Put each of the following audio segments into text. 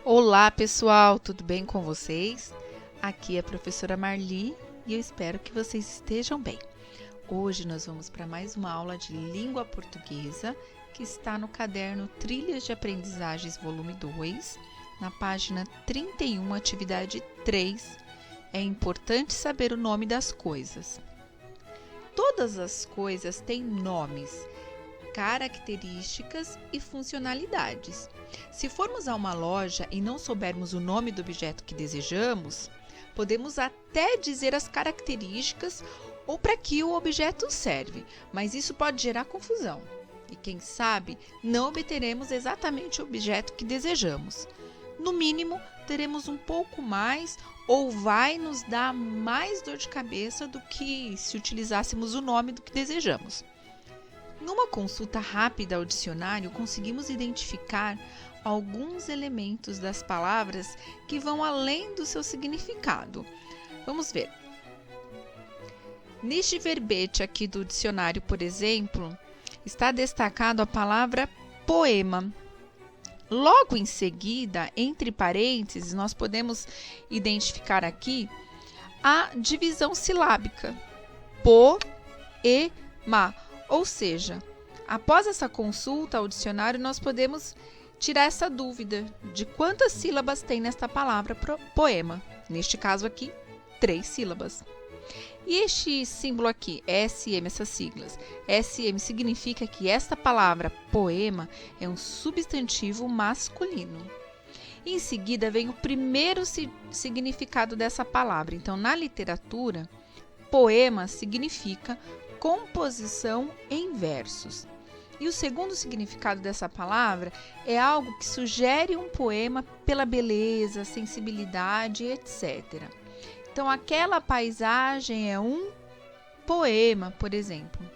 Olá, pessoal, tudo bem com vocês? Aqui é a professora Marli e eu espero que vocês estejam bem. Hoje nós vamos para mais uma aula de língua portuguesa que está no caderno Trilhas de Aprendizagens, volume 2, na página 31, atividade 3. É importante saber o nome das coisas. Todas as coisas têm nomes, características e funcionalidades. Se formos a uma loja e não soubermos o nome do objeto que desejamos, podemos até dizer as características ou para que o objeto serve, mas isso pode gerar confusão. E quem sabe, não obteremos exatamente o objeto que desejamos. No mínimo, teremos um pouco mais ou vai nos dar mais dor de cabeça do que se utilizássemos o nome do que desejamos. Numa consulta rápida ao dicionário, conseguimos identificar alguns elementos das palavras que vão além do seu significado. Vamos ver. Neste verbete aqui do dicionário, por exemplo, está destacado a palavra poema. Logo em seguida, entre parênteses, nós podemos identificar aqui a divisão silábica. Poema. Ou seja, após essa consulta ao dicionário, nós podemos tirar essa dúvida de quantas sílabas tem nesta palavra poema. Neste caso aqui, 3 sílabas. E este símbolo aqui, SM, essas siglas, SM significa que esta palavra poema é um substantivo masculino. Em seguida vem o primeiro significado dessa palavra. Então, na literatura, poema significa composição em versos. E o segundo significado dessa palavra é algo que sugere um poema pela beleza, sensibilidade, etc. Então, aquela paisagem é um poema, por exemplo.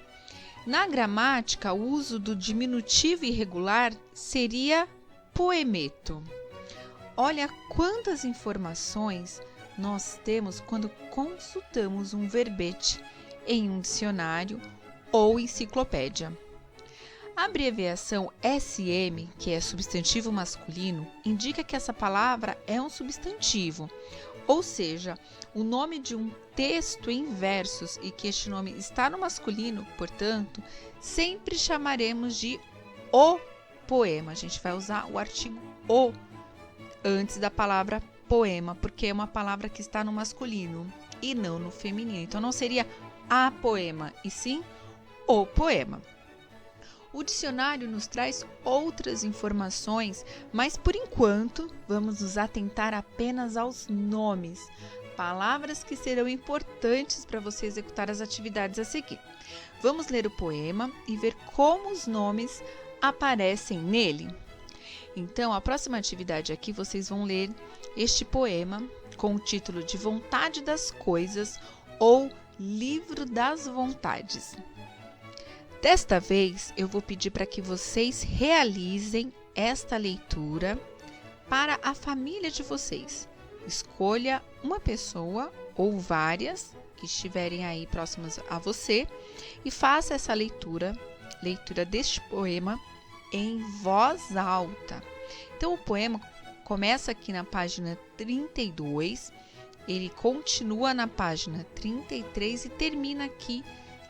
Na gramática, o uso do diminutivo irregular seria poemeto. Olha quantas informações nós temos quando consultamos um verbete em um dicionário ou enciclopédia. A abreviação SM, que é substantivo masculino, indica que essa palavra é um substantivo, ou seja, o nome de um texto em versos e que este nome está no masculino, portanto, sempre chamaremos de o poema. A gente vai usar o artigo o antes da palavra poema, porque é uma palavra que está no masculino e não no feminino. Então, não seria a poema, e sim o poema. O dicionário nos traz outras informações, mas por enquanto vamos nos atentar apenas aos nomes, palavras que serão importantes para você executar as atividades a seguir. Vamos ler o poema e ver como os nomes aparecem nele. Então, a próxima atividade aqui vocês vão ler este poema com o título de Vontade das Coisas ou Livro das Vontades. Desta vez, eu vou pedir para que vocês realizem esta leitura para a família de vocês. Escolha uma pessoa ou várias que estiverem aí próximas a você e faça essa leitura deste poema em voz alta. Então, o poema começa aqui na página 32, ele continua na página 33 e termina aqui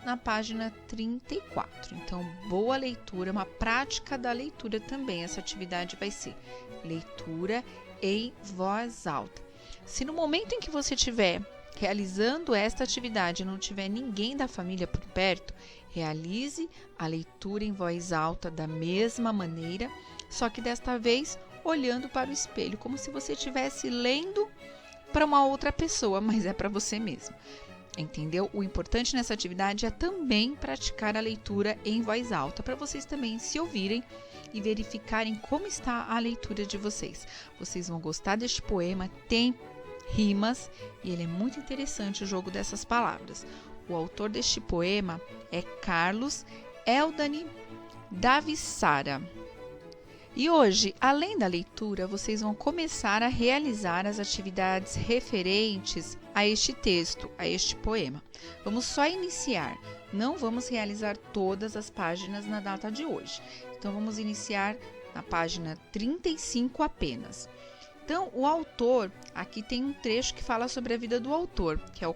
na página 34. Então, boa leitura, uma prática da leitura também. Essa atividade vai ser leitura em voz alta. Se no momento em que você estiver realizando esta atividade e não tiver ninguém da família por perto, realize a leitura em voz alta da mesma maneira, só que desta vez olhando para o espelho, como se você estivesse lendo para uma outra pessoa, mas é para você mesmo. Entendeu? O importante nessa atividade é também praticar a leitura em voz alta, para vocês também se ouvirem e verificarem como está a leitura de vocês. Vocês vão gostar deste poema, tem rimas e ele é muito interessante o jogo dessas palavras. O autor deste poema é Carlos Eldani Davissara. E hoje, além da leitura, vocês vão começar a realizar as atividades referentes a este texto, a este poema. Vamos só iniciar, não vamos realizar todas as páginas na data de hoje. Então, vamos iniciar na página 35 apenas. Então, o autor, aqui tem um trecho que fala sobre a vida do autor, que é o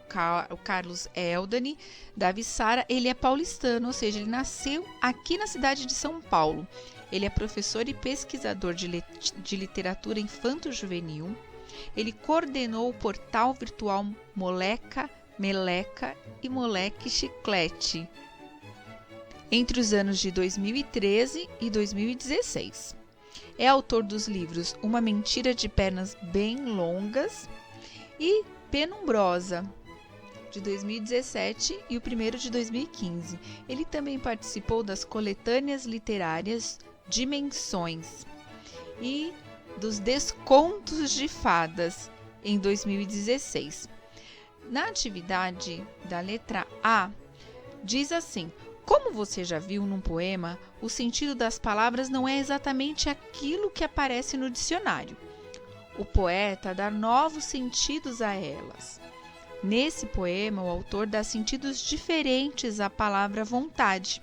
Carlos Eldani da Vissara. Ele é paulistano, ou seja, ele nasceu aqui na cidade de São Paulo. Ele é professor e pesquisador de literatura infanto-juvenil. Ele coordenou o portal virtual Moleca, Meleca e Moleque Chiclete entre os anos de 2013 e 2016. É autor dos livros Uma Mentira de Pernas Bem Longas e Penumbrosa, de 2017, e o primeiro de 2015. Ele também participou das coletâneas literárias Dimensões e dos Descontos de Fadas, em 2016. Na atividade da letra A, diz assim: como você já viu num poema, o sentido das palavras não é exatamente aquilo que aparece no dicionário. O poeta dá novos sentidos a elas. Nesse poema, o autor dá sentidos diferentes à palavra vontade.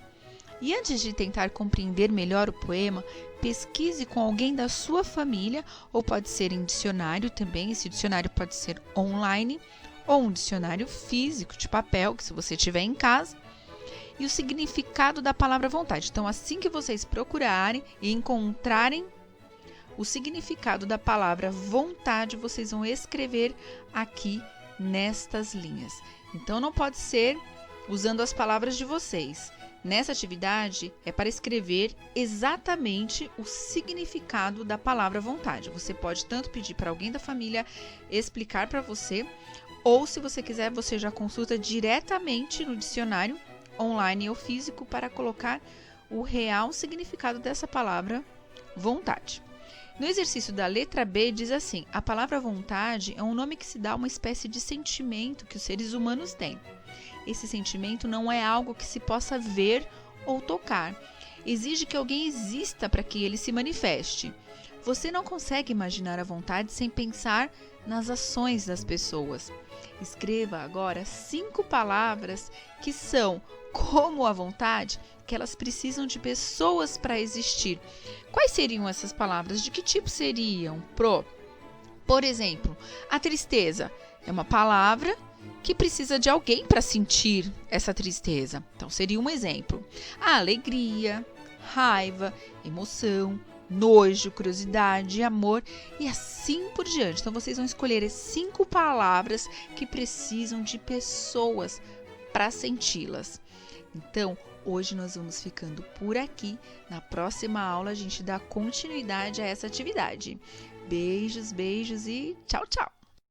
E antes de tentar compreender melhor o poema, pesquise com alguém da sua família, ou pode ser em dicionário também. Esse dicionário pode ser online, ou um dicionário físico de papel, que se você tiver em casa, e o significado da palavra vontade. Então, assim que vocês procurarem e encontrarem o significado da palavra vontade, vocês vão escrever aqui nestas linhas. Então, não pode ser usando as palavras de vocês. Nessa atividade, é para escrever exatamente o significado da palavra vontade. Você pode tanto pedir para alguém da família explicar para você, ou se você quiser, você já consulta diretamente no dicionário online ou físico para colocar o real significado dessa palavra vontade. No exercício da letra B diz assim: a palavra vontade é um nome que se dá a uma espécie de sentimento que os seres humanos têm. Esse sentimento não é algo que se possa ver ou tocar. Exige que alguém exista para que ele se manifeste. Você não consegue imaginar a vontade sem pensar nas ações das pessoas. Escreva agora 5 palavras que são como a vontade, que elas precisam de pessoas para existir. Quais seriam essas palavras? De que tipo seriam? Por exemplo, a tristeza é uma palavra que precisa de alguém para sentir essa tristeza. Então, seria um exemplo. A alegria, raiva, emoção, nojo, curiosidade, amor e assim por diante. Então, vocês vão escolher as 5 palavras que precisam de pessoas para senti-las. Então, hoje nós vamos ficando por aqui. Na próxima aula, a gente dá continuidade a essa atividade. Beijos, beijos e tchau, tchau!